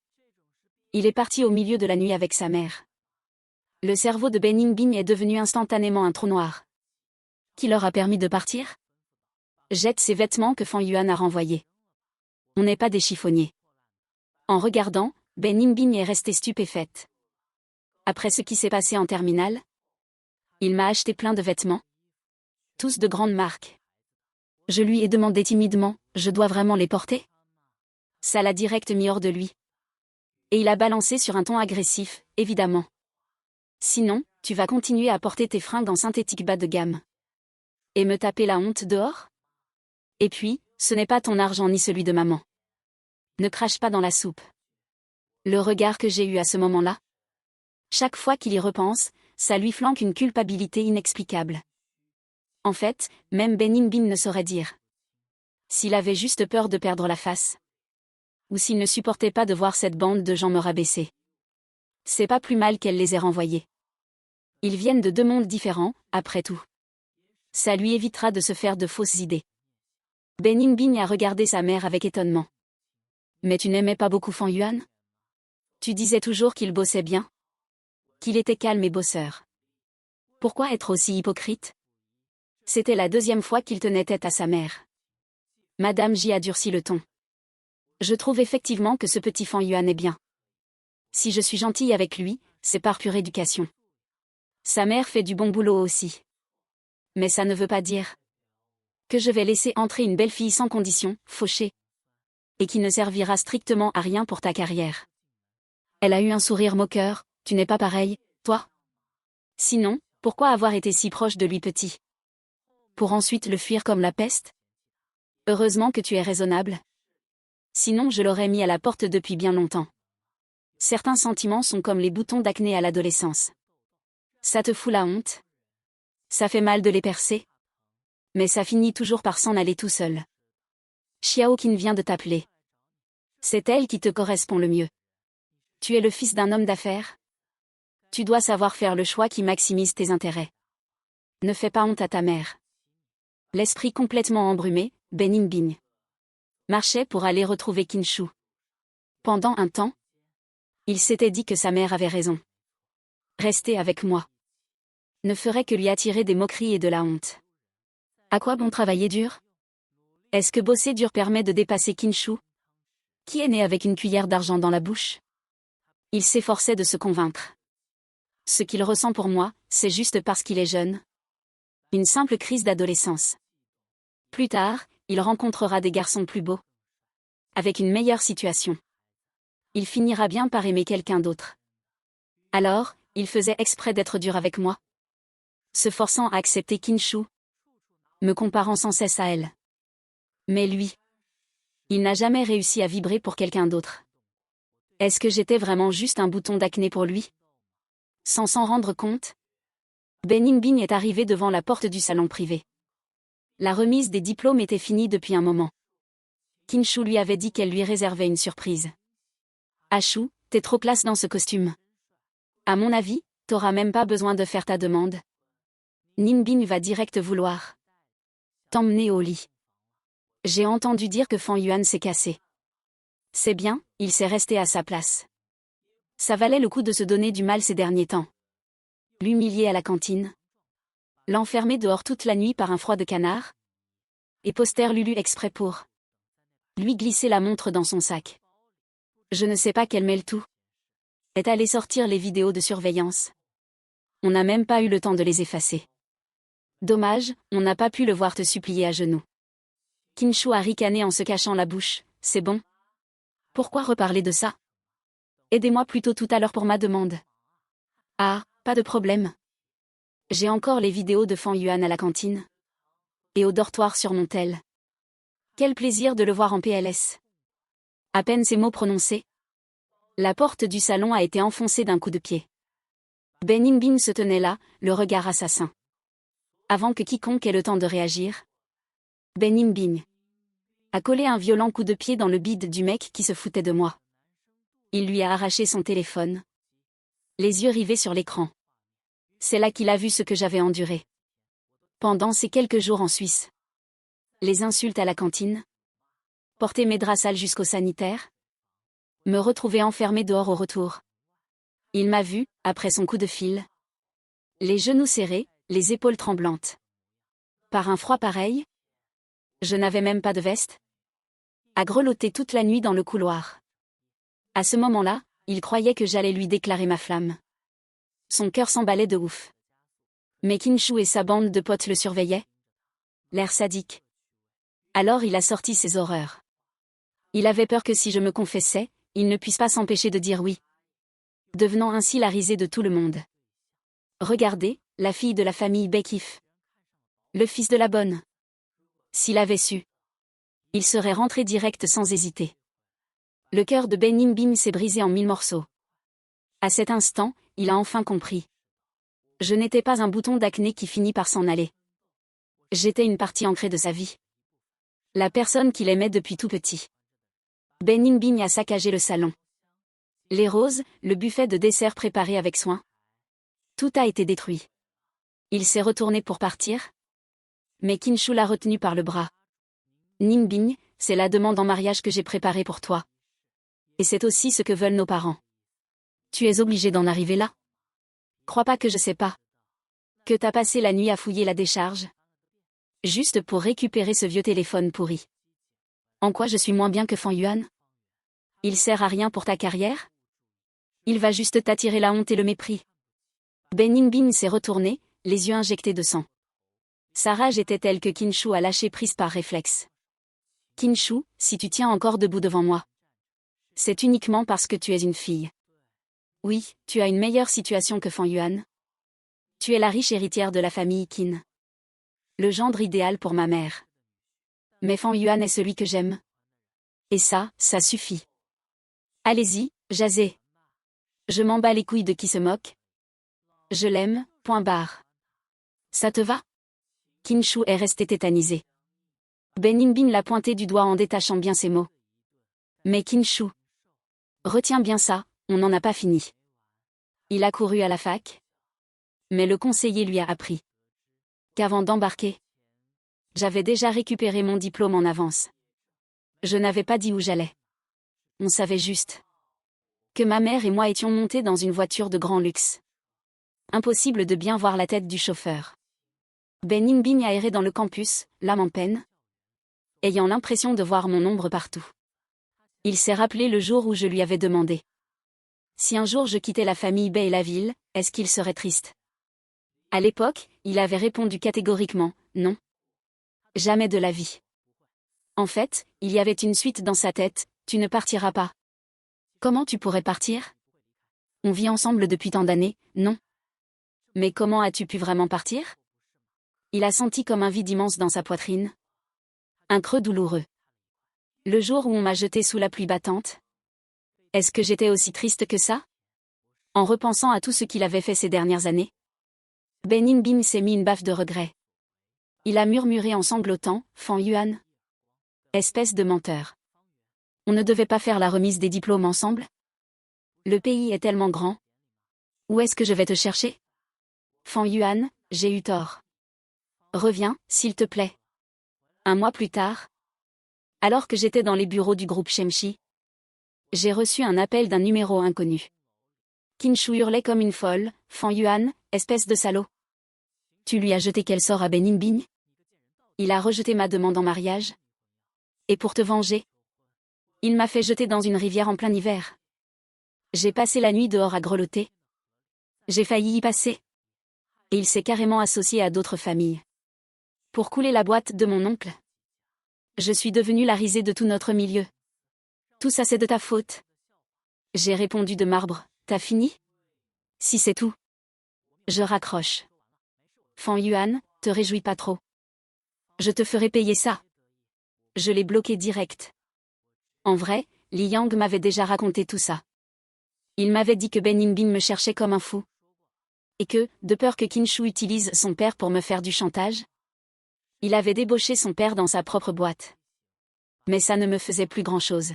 Il est parti au milieu de la nuit avec sa mère. Le cerveau de Ben Inbin est devenu instantanément un trou noir. Qui leur a permis de partir? Jette ses vêtements que Fan Yuan a renvoyés. On n'est pas des chiffonniers. En regardant, Ben Inbin est restée stupéfaite. Après ce qui s'est passé en terminale, il m'a acheté plein de vêtements. Tous de grandes marques. Je lui ai demandé timidement, je dois vraiment les porter? Ça l'a direct mis hors de lui. Et il a balancé sur un ton agressif, évidemment. Sinon, tu vas continuer à porter tes fringues en synthétique bas de gamme. Et me taper la honte dehors? Et puis, ce n'est pas ton argent ni celui de maman. Ne crache pas dans la soupe. Le regard que j'ai eu à ce moment-là. Chaque fois qu'il y repense, ça lui flanque une culpabilité inexplicable. En fait, même Ben Inbin ne saurait dire. S'il avait juste peur de perdre la face. Ou s'il ne supportait pas de voir cette bande de gens me rabaisser. C'est pas plus mal qu'elle les ait renvoyés. Ils viennent de deux mondes différents, après tout. Ça lui évitera de se faire de fausses idées. Ben Inbin a regardé sa mère avec étonnement. Mais tu n'aimais pas beaucoup Fan Yuan? Tu disais toujours qu'il bossait bien? Qu'il était calme et bosseur. Pourquoi être aussi hypocrite? C'était la deuxième fois qu'il tenait tête à sa mère. Madame J a durci le ton. Je trouve effectivement que ce petit Fan Yuan est bien. Si je suis gentille avec lui, c'est par pure éducation. Sa mère fait du bon boulot aussi. Mais ça ne veut pas dire que je vais laisser entrer une belle fille sans condition, fauchée. Et qui ne servira strictement à rien pour ta carrière. Elle a eu un sourire moqueur, tu n'es pas pareil, toi? Sinon, pourquoi avoir été si proche de lui petit? Pour ensuite le fuir comme la peste? Heureusement que tu es raisonnable. Sinon je l'aurais mis à la porte depuis bien longtemps. Certains sentiments sont comme les boutons d'acné à l'adolescence. Ça te fout la honte? Ça fait mal de les percer? Mais ça finit toujours par s'en aller tout seul. Xiao Qin vient de t'appeler. C'est elle qui te correspond le mieux. Tu es le fils d'un homme d'affaires? Tu dois savoir faire le choix qui maximise tes intérêts. Ne fais pas honte à ta mère. L'esprit complètement embrumé, Ben Inbin marchait pour aller retrouver Qinshu. Pendant un temps, il s'était dit que sa mère avait raison. Rester avec moi ne ferait que lui attirer des moqueries et de la honte. À quoi bon travailler dur? Est-ce que bosser dur permet de dépasser Qinshu? Qui est né avec une cuillère d'argent dans la bouche? Il s'efforçait de se convaincre. Ce qu'il ressent pour moi, c'est juste parce qu'il est jeune. Une simple crise d'adolescence. Plus tard, il rencontrera des garçons plus beaux. Avec une meilleure situation. Il finira bien par aimer quelqu'un d'autre. Alors, il faisait exprès d'être dur avec moi. Se forçant à accepter Qinshu. Me comparant sans cesse à elle. Mais lui. Il n'a jamais réussi à vibrer pour quelqu'un d'autre. Est-ce que j'étais vraiment juste un bouton d'acné pour lui? Sans s'en rendre compte, Ben Inbin est arrivé devant la porte du salon privé. La remise des diplômes était finie depuis un moment. Kinshu lui avait dit qu'elle lui réservait une surprise. Ashu, t'es trop classe dans ce costume. À mon avis, t'auras même pas besoin de faire ta demande. Ninbin va direct vouloir t'emmener au lit. J'ai entendu dire que Fan Yuan s'est cassé. C'est bien, il s'est resté à sa place. Ça valait le coup de se donner du mal ces derniers temps. L'humilier à la cantine. L'enfermer dehors toute la nuit par un froid de canard. Et poster Lulu exprès pour lui glisser la montre dans son sac. Je ne sais pas quel mêle tout. Est allé sortir les vidéos de surveillance. On n'a même pas eu le temps de les effacer. Dommage, on n'a pas pu le voir te supplier à genoux. Kinshu a ricané en se cachant la bouche. C'est bon. Pourquoi reparler de ça? Aidez-moi plutôt tout à l'heure pour ma demande. Ah, pas de problème. J'ai encore les vidéos de Fan Yuan à la cantine. Et au dortoir sur mon tel. Quel plaisir de le voir en PLS. À peine ces mots prononcés, la porte du salon a été enfoncée d'un coup de pied. Ben Inbin se tenait là, le regard assassin. Avant que quiconque ait le temps de réagir, Ben Inbin a collé un violent coup de pied dans le bide du mec qui se foutait de moi. Il lui a arraché son téléphone. Les yeux rivés sur l'écran. C'est là qu'il a vu ce que j'avais enduré. Pendant ces quelques jours en Suisse. Les insultes à la cantine. Porter mes draps sales jusqu'au sanitaire. Me retrouver enfermé dehors au retour. Il m'a vu, après son coup de fil. Les genoux serrés, les épaules tremblantes. Par un froid pareil. Je n'avais même pas de veste. À grelotter toute la nuit dans le couloir. À ce moment-là, il croyait que j'allais lui déclarer ma flamme. Son cœur s'emballait de ouf. Mais Kinshu et sa bande de potes le surveillaient. L'air sadique. Alors il a sorti ses horreurs. Il avait peur que si je me confessais, il ne puisse pas s'empêcher de dire oui. Devenant ainsi la risée de tout le monde. Regardez, la fille de la famille Bekif. Le fils de la bonne. S'il avait su, il serait rentré direct sans hésiter. Le cœur de Ben Inbin s'est brisé en 1000 morceaux. À cet instant, il a enfin compris. Je n'étais pas un bouton d'acné qui finit par s'en aller. J'étais une partie ancrée de sa vie. La personne qu'il aimait depuis tout petit. Ben Inbin a saccagé le salon. Les roses, le buffet de dessert préparé avec soin. Tout a été détruit. Il s'est retourné pour partir. Mais Kinshu l'a retenu par le bras. Ninbin, c'est la demande en mariage que j'ai préparée pour toi. Et c'est aussi ce que veulent nos parents. Tu es obligé d'en arriver là? Crois pas que je sais pas. Que t'as passé la nuit à fouiller la décharge? Juste pour récupérer ce vieux téléphone pourri. En quoi je suis moins bien que Fan Yuan? Il sert à rien pour ta carrière? Il va juste t'attirer la honte et le mépris. Ben Inbin s'est retourné, les yeux injectés de sang. Sa rage était telle que Kinshu a lâché prise par réflexe. Kinshu, si tu tiens encore debout devant moi, c'est uniquement parce que tu es une fille. Oui, tu as une meilleure situation que Fan Yuan. Tu es la riche héritière de la famille Qin. Le gendre idéal pour ma mère. Mais Fan Yuan est celui que j'aime. Et ça suffit. Allez-y, jasez. Je m'en bats les couilles de qui se moque. Je l'aime, point barre. Ça te va? Kinshu est resté tétanisé. Ben Inbin l'a pointé du doigt en détachant bien ses mots. Mais Kinshu, retiens bien ça, on n'en a pas fini. Il a couru à la fac. Mais le conseiller lui a appris qu'avant d'embarquer, j'avais déjà récupéré mon diplôme en avance. Je n'avais pas dit où j'allais. On savait juste que ma mère et moi étions montés dans une voiture de grand luxe. Impossible de bien voir la tête du chauffeur. Ben Inbin a erré dans le campus, l'âme en peine, ayant l'impression de voir mon ombre partout. Il s'est rappelé le jour où je lui avais demandé si un jour je quittais la famille Bay et la ville, est-ce qu'il serait triste? À l'époque, il avait répondu catégoriquement, non. Jamais de la vie. En fait, il y avait une suite dans sa tête, tu ne partiras pas. Comment tu pourrais partir? On vit ensemble depuis tant d'années, non. Mais comment as-tu pu vraiment partir? Il a senti comme un vide immense dans sa poitrine. Un creux douloureux. Le jour où on m'a jeté sous la pluie battante. Est-ce que j'étais aussi triste que ça? En repensant à tout ce qu'il avait fait ces dernières années. Bening Bing s'est mis une baffe de regret. Il a murmuré en sanglotant, Fan Yuan. Espèce de menteur. On ne devait pas faire la remise des diplômes ensemble? Le pays est tellement grand. Où est-ce que je vais te chercher? Fan Yuan, j'ai eu tort. Reviens, s'il te plaît. Un mois plus tard. Alors que j'étais dans les bureaux du groupe Shemshi. J'ai reçu un appel d'un numéro inconnu. Kinshu hurlait comme une folle, Fan Yuan, espèce de salaud. Tu lui as jeté quel sort à Bening Bing? Il a rejeté ma demande en mariage. Et pour te venger? Il m'a fait jeter dans une rivière en plein hiver. J'ai passé la nuit dehors à grelotter. J'ai failli y passer. Et il s'est carrément associé à d'autres familles. Pour couler la boîte de mon oncle. Je suis devenue la risée de tout notre milieu. Tout ça c'est de ta faute. J'ai répondu de marbre, t'as fini? Si c'est tout. Je raccroche. Fan Yuan, te réjouis pas trop. Je te ferai payer ça. Je l'ai bloqué direct. En vrai, Li Yang m'avait déjà raconté tout ça. Il m'avait dit que Bening Bing me cherchait comme un fou. Et que, de peur que Kinshu utilise son père pour me faire du chantage, il avait débauché son père dans sa propre boîte. Mais ça ne me faisait plus grand-chose.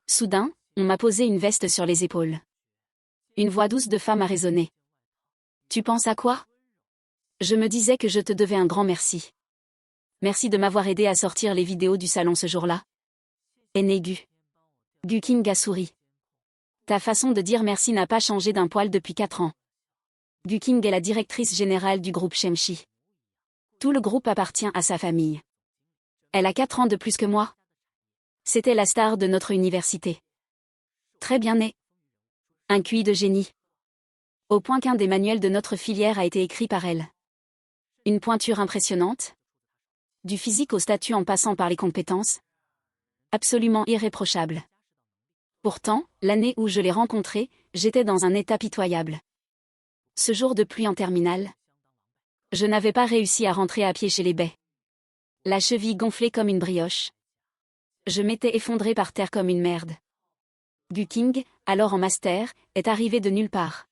Soudain, on m'a posé une veste sur les épaules. Une voix douce de femme a résonné. Tu penses à quoi? Je me disais que je te devais un grand merci. Merci de m'avoir aidé à sortir les vidéos du salon ce jour-là. Enegu. Gu King a souri. Ta façon de dire merci n'a pas changé d'un poil depuis 4 ans. Gu King est la directrice générale du groupe Shemshi. Tout le groupe appartient à sa famille. Elle a 4 ans de plus que moi. C'était la star de notre université. Très bien née. Un QI de génie. Au point qu'un des manuels de notre filière a été écrit par elle. Une pointure impressionnante. Du physique au statut en passant par les compétences. Absolument irréprochable. Pourtant, l'année où je l'ai rencontrée, j'étais dans un état pitoyable. Ce jour de pluie en terminale. Je n'avais pas réussi à rentrer à pied chez les baies. La cheville gonflée comme une brioche. Je m'étais effondrée par terre comme une merde. Gu King, alors en master, est arrivé de nulle part.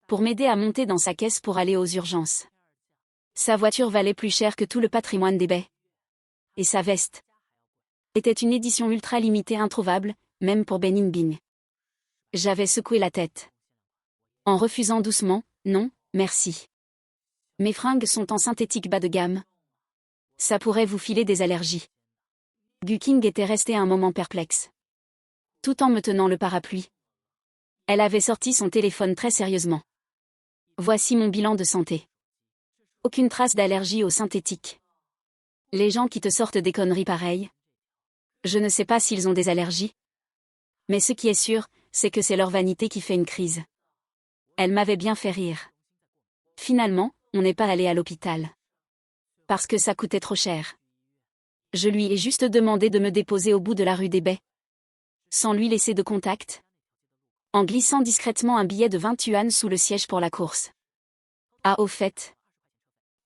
Pour m'aider à monter dans sa caisse pour aller aux urgences. Sa voiture valait plus cher que tout le patrimoine des baies. Et sa veste était une édition ultra limitée introuvable, même pour Bening Bing. J'avais secoué la tête. En refusant doucement, non, merci. Mes fringues sont en synthétique bas de gamme. Ça pourrait vous filer des allergies. Gu King était resté un moment perplexe. Tout en me tenant le parapluie. Elle avait sorti son téléphone très sérieusement. Voici mon bilan de santé. Aucune trace d'allergie au synthétique. Les gens qui te sortent des conneries pareilles. Je ne sais pas s'ils ont des allergies. Mais ce qui est sûr, c'est que c'est leur vanité qui fait une crise. Elle m'avait bien fait rire. Finalement, on n'est pas allé à l'hôpital. Parce que ça coûtait trop cher. Je lui ai juste demandé de me déposer au bout de la rue des Baies. Sans lui laisser de contact. En glissant discrètement un billet de 20 yuan sous le siège pour la course. Ah au fait.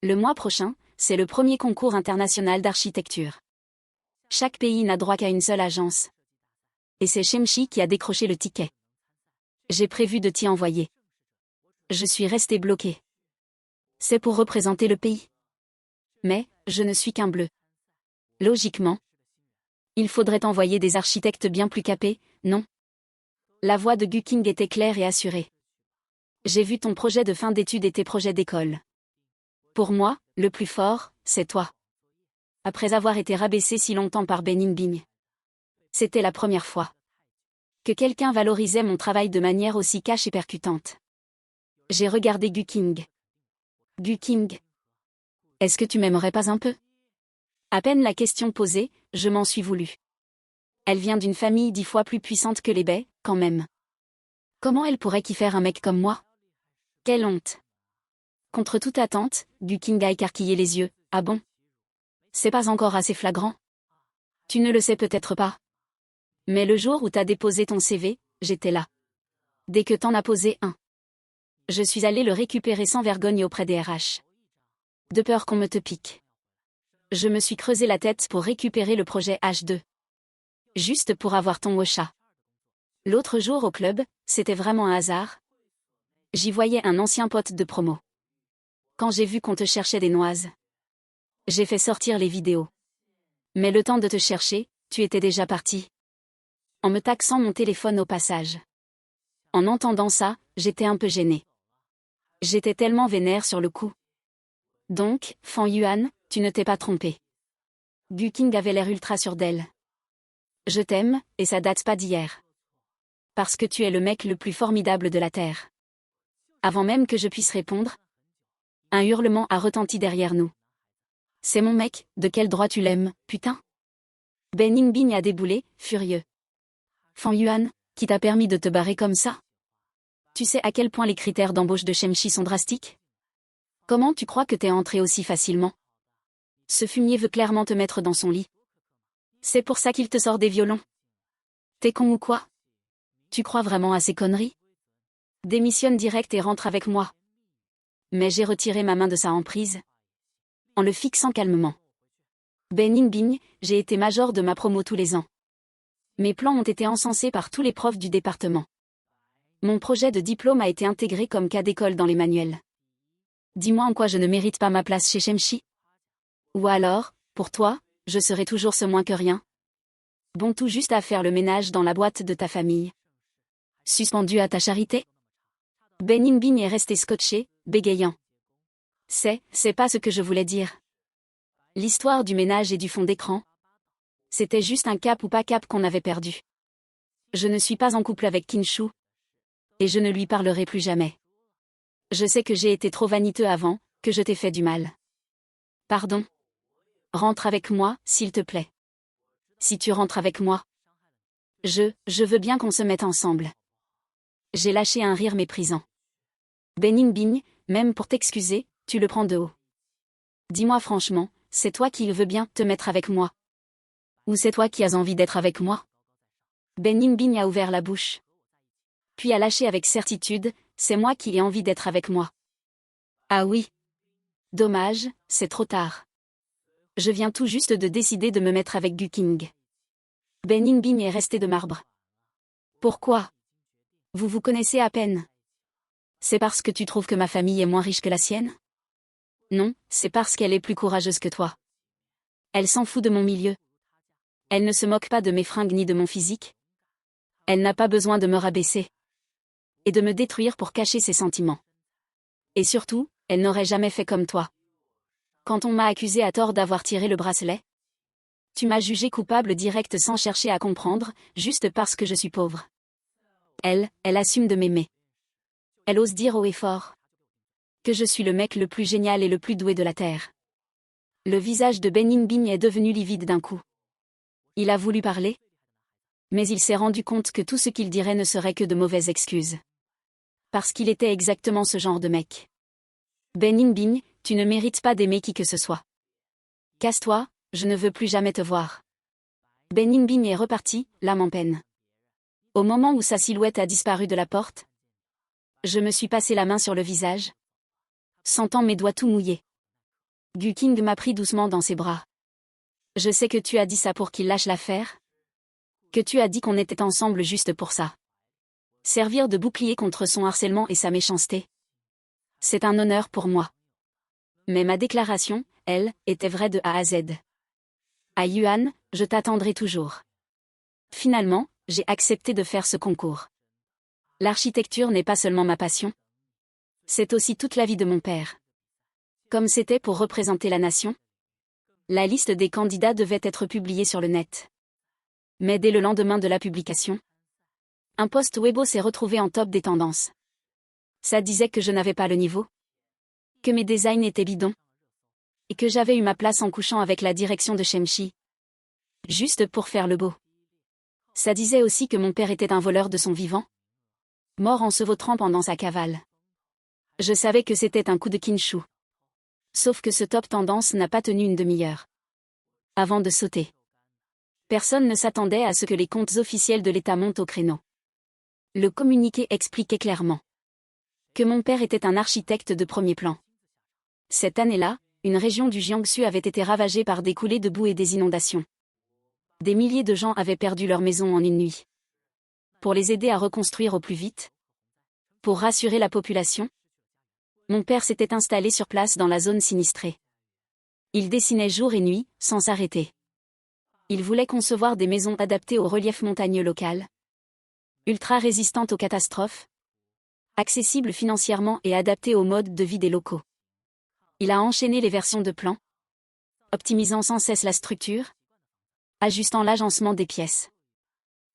Le mois prochain, c'est le premier concours international d'architecture. Chaque pays n'a droit qu'à une seule agence. Et c'est Shemshi qui a décroché le ticket. J'ai prévu de t'y envoyer. Je suis resté bloqué. C'est pour représenter le pays. Mais, je ne suis qu'un bleu. Logiquement. Il faudrait envoyer des architectes bien plus capés, non? La voix de Gu King était claire et assurée. J'ai vu ton projet de fin d'études et tes projets d'école. Pour moi, le plus fort, c'est toi. Après avoir été rabaissé si longtemps par Bening Bing. C'était la première fois que quelqu'un valorisait mon travail de manière aussi cash et percutante. J'ai regardé Gu King. Gu King. Est-ce que tu m'aimerais pas un peu? À peine la question posée, je m'en suis voulu. Elle vient d'une famille 10 fois plus puissante que les Baies, quand même. Comment elle pourrait kiffer un mec comme moi? Quelle honte. Contre toute attente, Gu King a écarquillé les yeux. Ah bon? C'est pas encore assez flagrant? Tu ne le sais peut-être pas. Mais le jour où t'as déposé ton CV, j'étais là. Dès que t'en as posé un. Je suis allé le récupérer sans vergogne auprès des RH. De peur qu'on me te pique. Je me suis creusé la tête pour récupérer le projet H2. Juste pour avoir ton Ocha. L'autre jour au club, c'était vraiment un hasard. J'y voyais un ancien pote de promo. Quand j'ai vu qu'on te cherchait des noises, j'ai fait sortir les vidéos. Mais le temps de te chercher, tu étais déjà parti. En me taxant mon téléphone au passage. En entendant ça, j'étais un peu gênée. J'étais tellement vénère sur le coup. Donc, Fan Yuan, tu ne t'es pas trompé. Gu King avait l'air ultra sûr d'elle. Je t'aime, et ça date pas d'hier. Parce que tu es le mec le plus formidable de la Terre. Avant même que je puisse répondre, un hurlement a retenti derrière nous. C'est mon mec, de quel droit tu l'aimes, putain? Ben Yingbing a déboulé, furieux. Fan Yuan, qui t'a permis de te barrer comme ça? Tu sais à quel point les critères d'embauche de Shemshi sont drastiques? Comment tu crois que t'es entré aussi facilement? Ce fumier veut clairement te mettre dans son lit. C'est pour ça qu'il te sort des violons. T'es con ou quoi? Tu crois vraiment à ces conneries? Démissionne direct et rentre avec moi. Mais j'ai retiré ma main de sa emprise. En le fixant calmement. Ben Yingbing, j'ai été major de ma promo tous les ans. Mes plans ont été encensés par tous les profs du département. Mon projet de diplôme a été intégré comme cas d'école dans les manuels. Dis-moi en quoi je ne mérite pas ma place chez Shemshi? Ou alors, pour toi, je serai toujours ce moins que rien. Bon, tout juste à faire le ménage dans la boîte de ta famille. Suspendu à ta charité? Ben Yingbing est resté scotché, bégayant. C'est pas ce que je voulais dire. L'histoire du ménage et du fond d'écran. C'était juste un cap ou pas cap qu'on avait perdu. Je ne suis pas en couple avec Kinshu. Et je ne lui parlerai plus jamais. Je sais que j'ai été trop vaniteux avant, que je t'ai fait du mal. Pardon. Rentre avec moi, s'il te plaît. Si tu rentres avec moi. Je veux bien qu'on se mette ensemble. J'ai lâché un rire méprisant. Ben Yingbing, même pour t'excuser, tu le prends de haut. Dis-moi franchement, c'est toi qui veux bien te mettre avec moi? Ou c'est toi qui as envie d'être avec moi? Ben Yingbing a ouvert la bouche. Puis a lâché avec certitude, c'est moi qui ai envie d'être avec moi. Ah oui. Dommage, c'est trop tard. Je viens tout juste de décider de me mettre avec Gu King. Ben Yingbing est resté de marbre. Pourquoi? Vous vous connaissez à peine. C'est parce que tu trouves que ma famille est moins riche que la sienne? Non, c'est parce qu'elle est plus courageuse que toi. Elle s'en fout de mon milieu. Elle ne se moque pas de mes fringues ni de mon physique. Elle n'a pas besoin de me rabaisser. Et de me détruire pour cacher ses sentiments. Et surtout, elle n'aurait jamais fait comme toi. Quand on m'a accusé à tort d'avoir tiré le bracelet, tu m'as jugé coupable direct sans chercher à comprendre, juste parce que je suis pauvre. Elle assume de m'aimer. Elle ose dire haut et fort que je suis le mec le plus génial et le plus doué de la Terre. Le visage de Ben Yingbing est devenu livide d'un coup. Il a voulu parler, mais il s'est rendu compte que tout ce qu'il dirait ne serait que de mauvaises excuses. Parce qu'il était exactement ce genre de mec. Ben Yingbing, tu ne mérites pas d'aimer qui que ce soit. Casse-toi, je ne veux plus jamais te voir. Ben Yingbing est reparti, l'âme en peine. Au moment où sa silhouette a disparu de la porte, je me suis passé la main sur le visage, sentant mes doigts tout mouillés. Gu King m'a pris doucement dans ses bras. Je sais que tu as dit ça pour qu'il lâche l'affaire. Que tu as dit qu'on était ensemble juste pour ça. Servir de bouclier contre son harcèlement et sa méchanceté. C'est un honneur pour moi. Mais ma déclaration, elle, était vraie de A à Z. À Yuan, je t'attendrai toujours. Finalement, j'ai accepté de faire ce concours. L'architecture n'est pas seulement ma passion. C'est aussi toute la vie de mon père. Comme c'était pour représenter la nation, la liste des candidats devait être publiée sur le net. Mais dès le lendemain de la publication, un post Weibo s'est retrouvé en top des tendances. Ça disait que je n'avais pas le niveau, que mes designs étaient bidons, et que j'avais eu ma place en couchant avec la direction de Shemshi. Juste pour faire le beau. Ça disait aussi que mon père était un voleur de son vivant, mort en se vautrant pendant sa cavale. Je savais que c'était un coup de Kinshu. Sauf que ce top tendance n'a pas tenu une demi-heure. Avant de sauter. Personne ne s'attendait à ce que les comptes officiels de l'État montent au créneau. Le communiqué expliquait clairement que mon père était un architecte de premier plan. Cette année-là, une région du Jiangsu avait été ravagée par des coulées de boue et des inondations. Des milliers de gens avaient perdu leur maison en une nuit. Pour les aider à reconstruire au plus vite, pour rassurer la population, mon père s'était installé sur place dans la zone sinistrée. Il dessinait jour et nuit, sans s'arrêter. Il voulait concevoir des maisons adaptées au relief montagneux local, ultra résistantes aux catastrophes, accessibles financièrement et adaptées au mode de vie des locaux. Il a enchaîné les versions de plans, optimisant sans cesse la structure, ajustant l'agencement des pièces.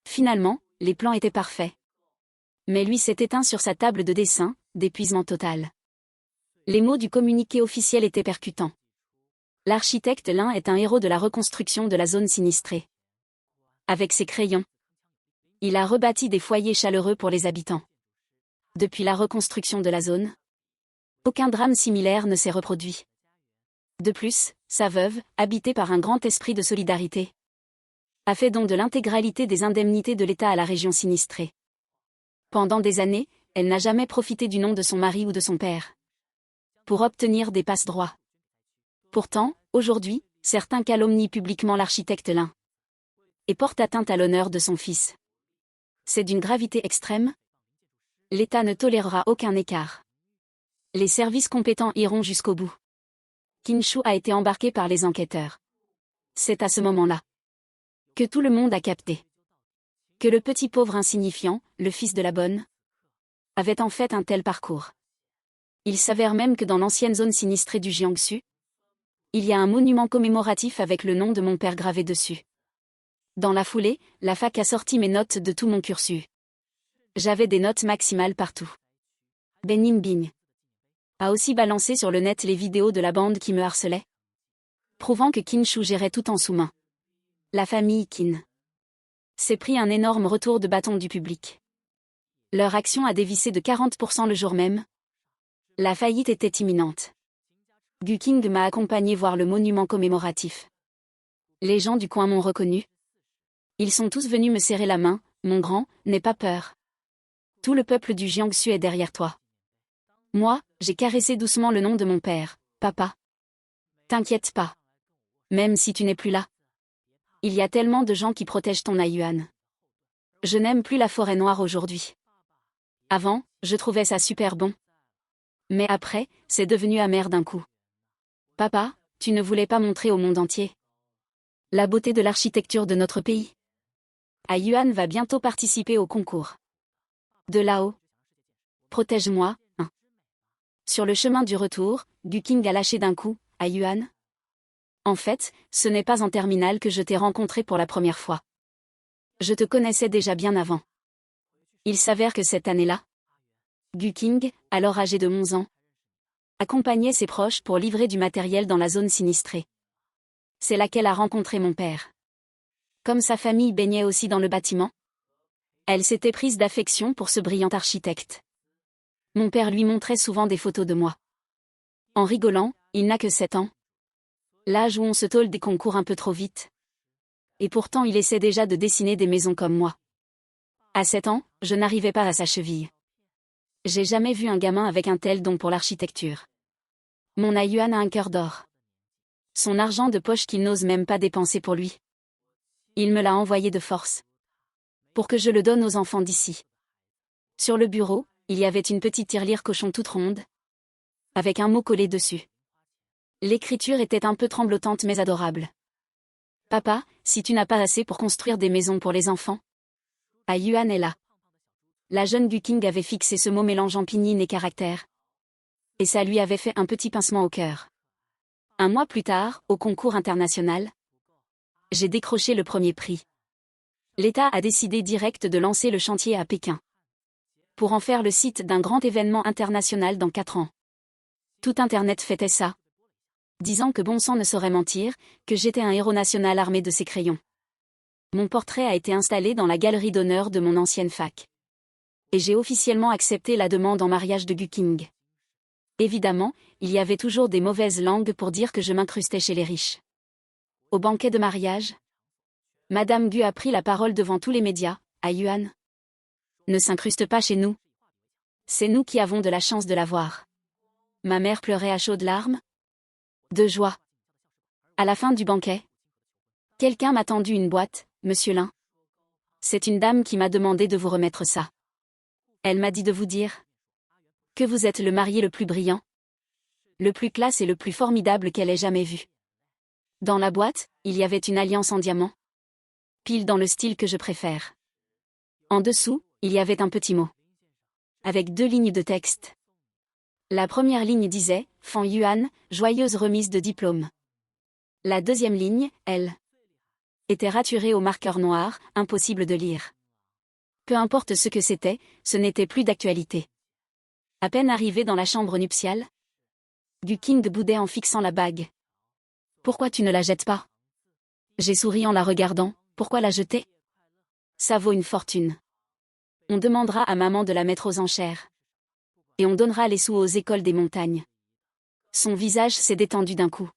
Finalement, les plans étaient parfaits. Mais lui s'est éteint sur sa table de dessin, d'épuisement total. Les mots du communiqué officiel étaient percutants. L'architecte Lin est un héros de la reconstruction de la zone sinistrée. Avec ses crayons, il a rebâti des foyers chaleureux pour les habitants. Depuis la reconstruction de la zone, aucun drame similaire ne s'est reproduit. De plus, sa veuve, habitée par un grand esprit de solidarité, a fait don de l'intégralité des indemnités de l'État à la région sinistrée. Pendant des années, elle n'a jamais profité du nom de son mari ou de son père pour obtenir des passe-droits. Pourtant, aujourd'hui, certains calomnient publiquement l'architecte Lin et portent atteinte à l'honneur de son fils. C'est d'une gravité extrême. L'État ne tolérera aucun écart. Les services compétents iront jusqu'au bout. Qin Shu a été embarqué par les enquêteurs. C'est à ce moment-là que tout le monde a capté que le petit pauvre insignifiant, le fils de la bonne, avait en fait un tel parcours. Il s'avère même que dans l'ancienne zone sinistrée du Jiangsu, il y a un monument commémoratif avec le nom de mon père gravé dessus. Dans la foulée, la fac a sorti mes notes de tout mon cursus. J'avais des notes maximales partout. Benin Bing a aussi balancé sur le net les vidéos de la bande qui me harcelait, prouvant que Qin Shu gérait tout en sous-main. La famille Qin s'est pris un énorme retour de bâton du public. Leur action a dévissé de 40% le jour même. La faillite était imminente. Gu King m'a accompagné voir le monument commémoratif. Les gens du coin m'ont reconnu. Ils sont tous venus me serrer la main. Mon grand, n'aie pas peur. Tout le peuple du Jiangsu est derrière toi. Moi, j'ai caressé doucement le nom de mon père. Papa. T'inquiète pas. Même si tu n'es plus là. Il y a tellement de gens qui protègent ton Aiyuan. Je n'aime plus la forêt noire aujourd'hui. Avant, je trouvais ça super bon. Mais après, c'est devenu amer d'un coup. Papa, tu ne voulais pas montrer au monde entier la beauté de l'architecture de notre pays. Aiyuan va bientôt participer au concours. De là-haut. Protège-moi, hein. Sur le chemin du retour, Gu King a lâché d'un coup, Aiyuan. En fait, ce n'est pas en terminale que je t'ai rencontré pour la première fois. Je te connaissais déjà bien avant. Il s'avère que cette année-là, Gu King, alors âgé de 11 ans, accompagnait ses proches pour livrer du matériel dans la zone sinistrée. C'est là qu'elle a rencontré mon père. Comme sa famille baignait aussi dans le bâtiment, elle s'était prise d'affection pour ce brillant architecte. Mon père lui montrait souvent des photos de moi. En rigolant, il n'a que 7 ans. L'âge où on se tôle des concours un peu trop vite. Et pourtant il essaie déjà de dessiner des maisons comme moi. À 7 ans, je n'arrivais pas à sa cheville. J'ai jamais vu un gamin avec un tel don pour l'architecture. Mon Aiyuan a un cœur d'or. Son argent de poche qu'il n'ose même pas dépenser pour lui. Il me l'a envoyé de force. Pour que je le donne aux enfants d'ici. Sur le bureau, il y avait une petite tirelire cochon toute ronde, avec un mot collé dessus. L'écriture était un peu tremblotante mais adorable. Papa, si tu n'as pas assez pour construire des maisons pour les enfants, Aiyuan est là. La jeune Gu King avait fixé ce mot mélangeant pinine et caractère. Et ça lui avait fait un petit pincement au cœur. Un mois plus tard, au concours international, j'ai décroché le premier prix. L'État a décidé direct de lancer le chantier à Pékin, pour en faire le site d'un grand événement international dans 4 ans. Tout Internet fêtait ça, disant que bon sang ne saurait mentir, que j'étais un héros national armé de ses crayons. Mon portrait a été installé dans la galerie d'honneur de mon ancienne fac. Et j'ai officiellement accepté la demande en mariage de Gu King. Évidemment, il y avait toujours des mauvaises langues pour dire que je m'incrustais chez les riches. Au banquet de mariage, Madame Gu a pris la parole devant tous les médias. Aiyuan ne s'incruste pas chez nous. C'est nous qui avons de la chance de l'avoir. Ma mère pleurait à chaudes larmes de joie. À la fin du banquet, Quelqu'un m'a tendu une boîte, monsieur Lin. C'est une dame qui m'a demandé de vous remettre ça. Elle m'a dit de vous dire que vous êtes le marié le plus brillant, le plus classe et le plus formidable qu'elle ait jamais vu. Dans la boîte, il y avait une alliance en diamant. Pile dans le style que je préfère. En dessous, il y avait un petit mot. Avec 2 lignes de texte. La première ligne disait « Fan Yuan, joyeuse remise de diplôme ». La deuxième ligne, elle, était raturée au marqueur noir, impossible de lire. Peu importe ce que c'était, ce n'était plus d'actualité. À peine arrivé dans la chambre nuptiale, Gu King boudait en fixant la bague. « Pourquoi tu ne la jettes pas ?» J'ai souri en la regardant. « Pourquoi la jeter ? Ça vaut une fortune. On demandera à maman de la mettre aux enchères. Et on donnera les sous aux écoles des montagnes. » Son visage s'est détendu d'un coup.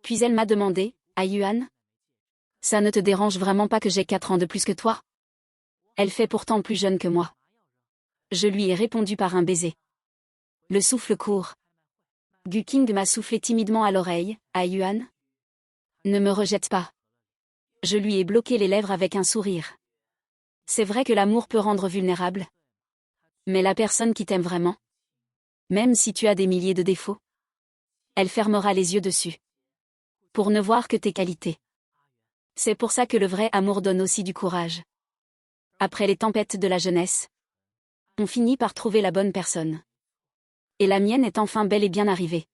Puis elle m'a demandé, « Ah Yuan ? Ça ne te dérange vraiment pas que j'ai 4 ans de plus que toi ? Elle fait pourtant plus jeune que moi. » Je lui ai répondu par un baiser. Le souffle court. Gu King m'a soufflé timidement à l'oreille, « Ah Yuan ? Ne me rejette pas. » Je lui ai bloqué les lèvres avec un sourire. C'est vrai que l'amour peut rendre vulnérable. Mais la personne qui t'aime vraiment, même si tu as des milliers de défauts, elle fermera les yeux dessus. Pour ne voir que tes qualités. C'est pour ça que le vrai amour donne aussi du courage. Après les tempêtes de la jeunesse, on finit par trouver la bonne personne. Et la mienne est enfin bel et bien arrivée.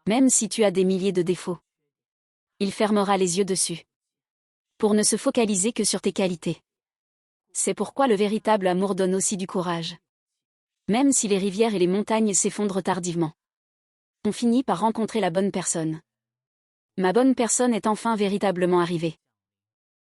Même si tu as des milliers de défauts, il fermera les yeux dessus. Pour ne se focaliser que sur tes qualités. C'est pourquoi le véritable amour donne aussi du courage. Même si les rivières et les montagnes s'effondrent tardivement, on finit par rencontrer la bonne personne. Ma bonne personne est enfin véritablement arrivée.